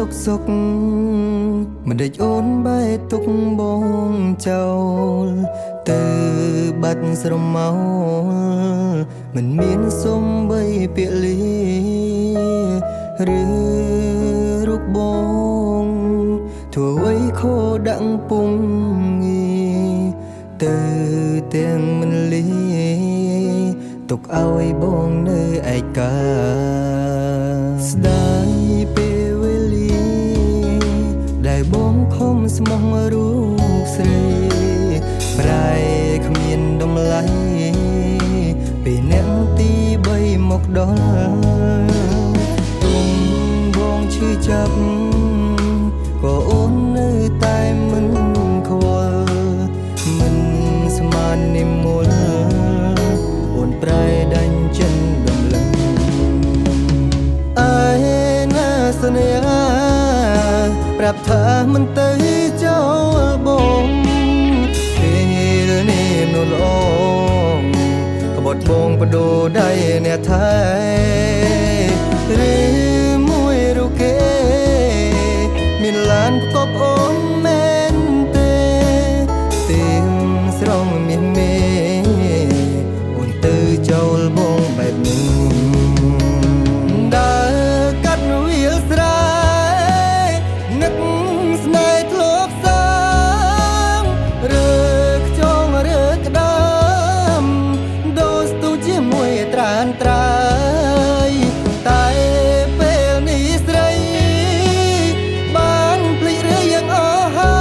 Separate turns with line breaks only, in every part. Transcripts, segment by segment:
กสุขមិនដេចអូនបែកទុកបងចោលទៅបាត់ស្រមោលមិនមានសុំបីពាក្យលាឬរូបបងធ្វើអ្វីខោដាក់ពងងាទៅទាំងមិនលីទុកឲ្យបងនៅឯកាស្ដាយពេលវេលាដែលបងខំស្មោះរូបស្រីប្រែគ្មានតម្លៃពេលអ្នកទី3មកដល់ទុំបងឈឺចាប់ក៏អូននៅតែមិនខ្វល់មិនស្មាននិមលអូនប្រែដាច់ចិនដំឡឹងឯណាសន្យាប្រាប់ថាមិនទៅចោលបងពេលនេះនៅល្អក្បត់បងបដូរដៃអ្នកថែឬមួយរូគេមានឡានផ្គប់អូនមែនទេទៀមស្រងមានមេអូនទៅចោលបងបែបនេះដើរកាត់វាលស្រែនឹកស្នេហ៍ធ្លាប់សាងរើខ្ចងរើក្ដាមដូរស្ទុះជាមួយត្រានត្រាយតែពេលនេះស្រីបានភ្លេចរឿងយ៉ាងអស់ហើ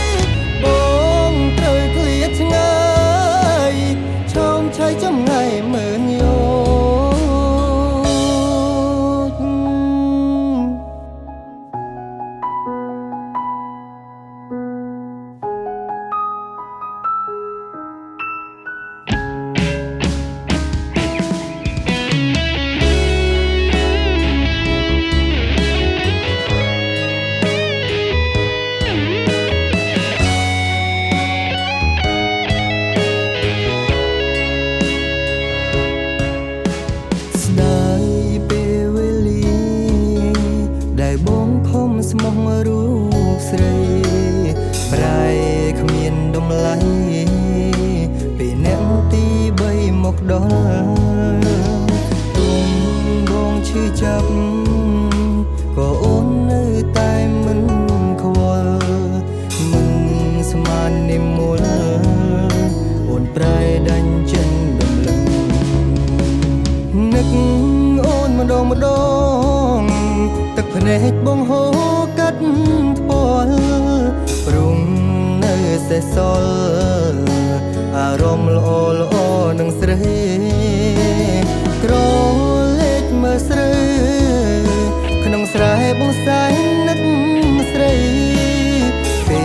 យបងត្រូវឃ្លាតឆ្ងាយឈោមឆៃចំងាយមើលយោបងខំស្មោះរូបស្រីប្រែគ្មានតម្លៃពេលអ្នកទី3មកដល់ទុំបងឈឺចាប់ក៏អូននៅតែមិនខ្វល់មិនស្មាននិមលអូនប្រែដាច់ចិនដំឡឹងនឹកអូនម្ដងទឹកភ្នែកបងហូរកាត់ថ្ពាល់ព្រំនៅសេះសល់អារម្មណ៍ល្អល្អនឹងស្រីក្រលេចមើលស្រីក្នុងស្រែបងសែននឹកស្រីពេ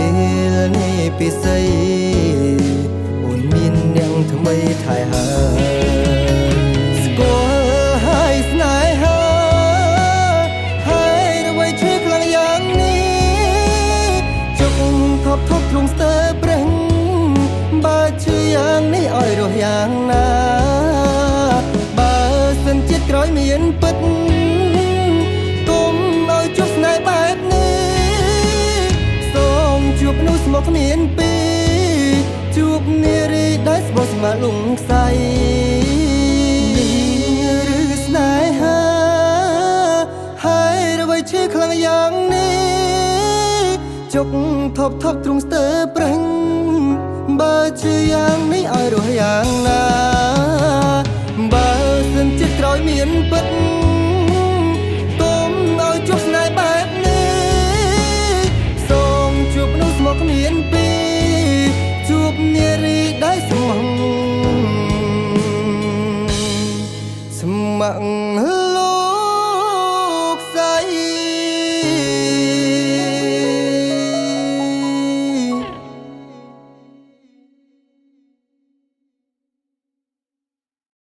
លនេះពិសេសអូនមានអ្នកថ្មីថែហើយស្គាល់ហើយស្នេហាថប់ទ្រង់ស្ទើរប្រេងបើឈឺយ៉ាងនេះឲ្យរស់យ៉ាងណាបើសិនជាតិក្រោយមានពិតគុំឲ្យជួបស្នេហ៍បែបនេះសូមជួបមនុស្សស្មុគគ្មានពីរជួបនារីដែលស្បោះស្មាលងខ្សែឬស្នេហាហើយអ្វីឈឺខ្លាំងយ៉ាងនេះជុកថប់ទ្រង់ស្ទើរប្រេងបើឈឺយ៉ាងនេះឲ្យរស់យ៉ាងណាបើសិនជាតិក្រោយមានពិតទុំឲ្យជួបស្នេហ៍បែបនេះសូមជួបមនុស្សស្មុគគ្មានពីរជួបនារីដែលស្មោះ